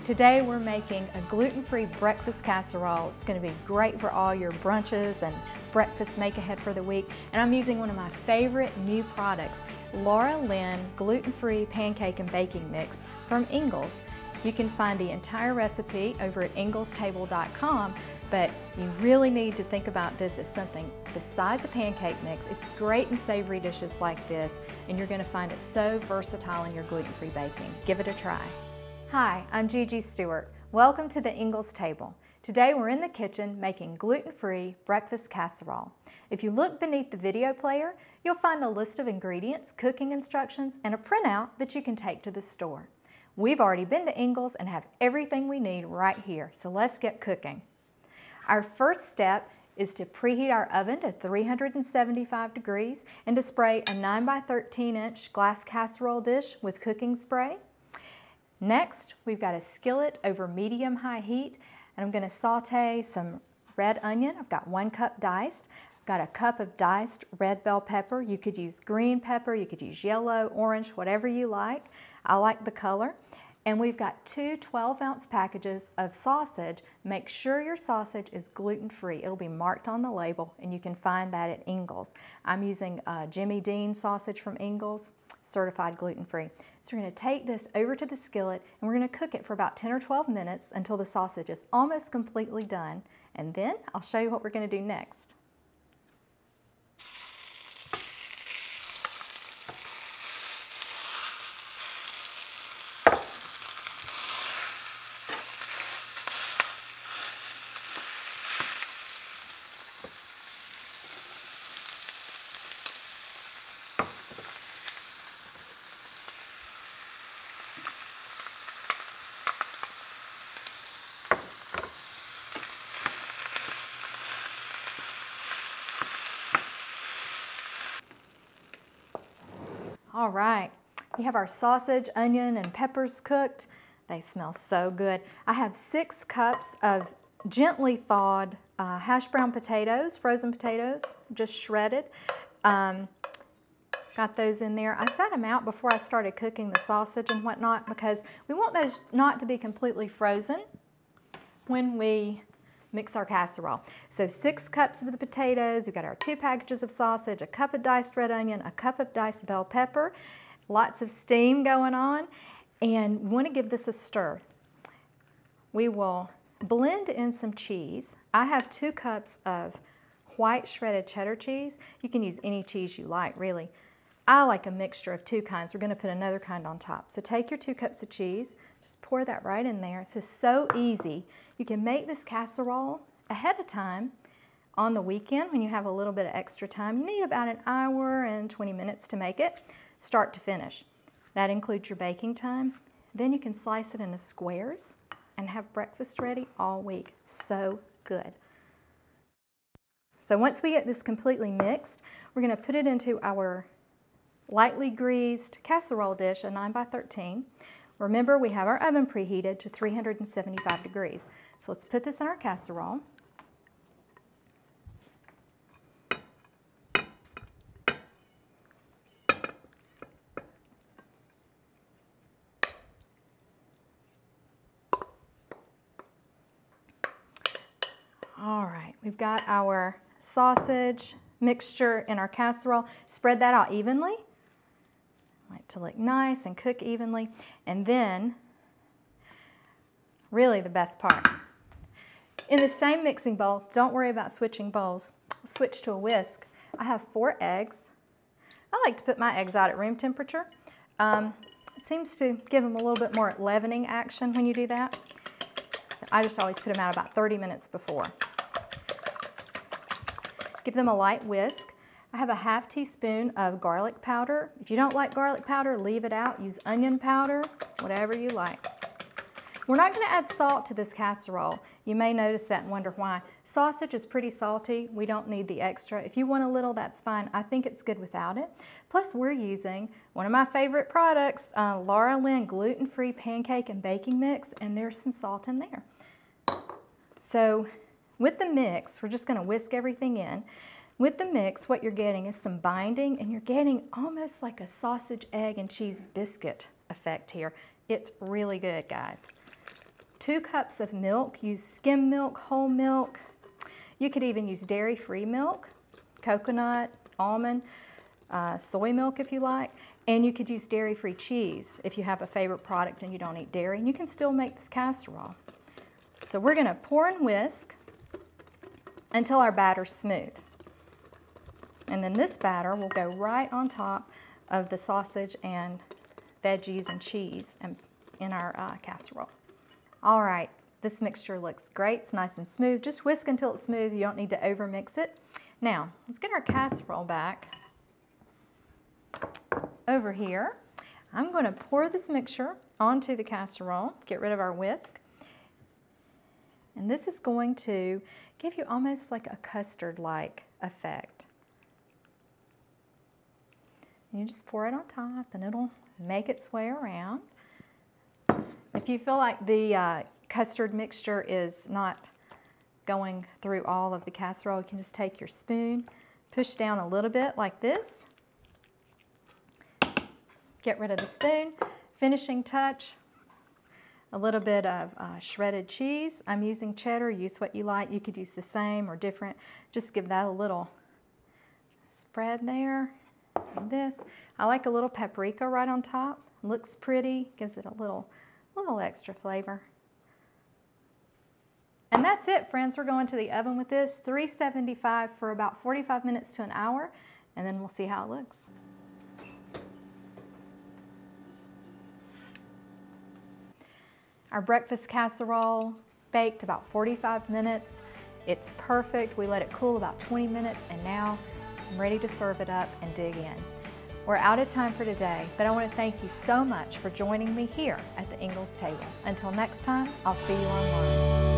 Today we're making a gluten-free breakfast casserole. It's going to be great for all your brunches and breakfast make-ahead for the week. And I'm using one of my favorite new products, Laura Lynn gluten-free pancake and baking mix from Ingles. You can find the entire recipe over at inglestable.com, but you really need to think about this as something besides a pancake mix. It's great in savory dishes like this, and you're going to find it so versatile in your gluten-free baking. Give it a try. Hi, I'm Gigi Stewart. Welcome to the Ingles table. Today we're in the kitchen making gluten-free breakfast casserole. If you look beneath the video player, you'll find a list of ingredients, cooking instructions, and a printout that you can take to the store. We've already been to Ingles and have everything we need right here, so let's get cooking. Our first step is to preheat our oven to 375 degrees and to spray a 9 by 13 inch glass casserole dish with cooking spray. Next, we've got a skillet over medium-high heat, and I'm going to saute some red onion. I've got 1 cup diced. I've got a cup of diced red bell pepper. You could use green pepper, you could use yellow, orange, whatever you like. I like the color. And we've got 2 12-ounce packages of sausage. Make sure your sausage is gluten-free. It'll be marked on the label, and you can find that at Ingles. I'm using Jimmy Dean sausage from Ingles, certified gluten-free. So we're going to take this over to the skillet, and we're going to cook it for about 10 or 12 minutes until the sausage is almost completely done. And then I'll show you what we're going to do next. All right, we have our sausage, onion, and peppers cooked. They smell so good. I have 6 cups of gently thawed hash brown potatoes, frozen potatoes, just shredded. Got those in there. I set them out before I started cooking the sausage and whatnot because we want those not to be completely frozen when we mix our casserole. So 6 cups of the potatoes, we've got our 2 packages of sausage, a cup of diced red onion, a cup of diced bell pepper, lots of steam going on, and we want to give this a stir. We will blend in some cheese. I have 2 cups of white shredded cheddar cheese. You can use any cheese you like, really. I like a mixture of 2 kinds. We're going to put another kind on top. So take your 2 cups of cheese, just pour that right in there. This is so easy. You can make this casserole ahead of time on the weekend when you have a little bit of extra time. You need about an hour and 20 minutes to make it, start to finish. That includes your baking time. Then you can slice it into squares and have breakfast ready all week. So good. So once we get this completely mixed, we're going to put it into our lightly greased casserole dish, a 9 by 13. Remember, we have our oven preheated to 375 degrees. So let's put this in our casserole. All right, we've got our sausage mixture in our casserole. Spread that out evenly. I like to look nice and cook evenly. And then, really the best part. In the same mixing bowl, don't worry about switching bowls. We'll switch to a whisk. I have 4 eggs. I like to put my eggs out at room temperature. It seems to give them a little bit more leavening action when you do that. I just always put them out about 30 minutes before. Give them a light whisk. I have a ½ teaspoon of garlic powder. If you don't like garlic powder, leave it out. Use onion powder, whatever you like. We're not going to add salt to this casserole. You may notice that and wonder why. Sausage is pretty salty. We don't need the extra. If you want a little, that's fine. I think it's good without it. Plus, we're using one of my favorite products, Laura Lynn gluten-free pancake and baking mix, and there's some salt in there. So with the mix, we're just going to whisk everything in. With the mix, what you're getting is some binding, and you're getting almost like a sausage, egg, and cheese biscuit effect here. It's really good, guys. 2 cups of milk. Use skim milk, whole milk. You could even use dairy-free milk, coconut, almond, soy milk if you like. And you could use dairy-free cheese if you have a favorite product and you don't eat dairy. And you can still make this casserole. So we're going to pour and whisk until our batter's smooth. And then this batter will go right on top of the sausage and veggies and cheese in our casserole. All right, this mixture looks great. It's nice and smooth. Just whisk until it's smooth. You don't need to over mix it. Now, let's get our casserole back over here. I'm going to pour this mixture onto the casserole, get rid of our whisk. And this is going to give you almost like a custard-like effect. And you just pour it on top and it'll make its way around. If you feel like the custard mixture is not going through all of the casserole, you can just take your spoon, push down a little bit like this. Get rid of the spoon. Finishing touch, a little bit of shredded cheese. I'm using cheddar. Use what you like. You could use the same or different. Just give that a little spread there. And this. I like a little paprika right on top. Looks pretty. Gives it a little extra flavor. And that's it, friends. We're going to the oven with this. 375 for about 45 minutes to an hour. And then we'll see how it looks. Our breakfast casserole baked about 45 minutes. It's perfect. We let it cool about 20 minutes and now I'm ready to serve it up and dig in. We're out of time for today, but I want to thank you so much for joining me here at the Ingles table. Until next time, I'll see you online.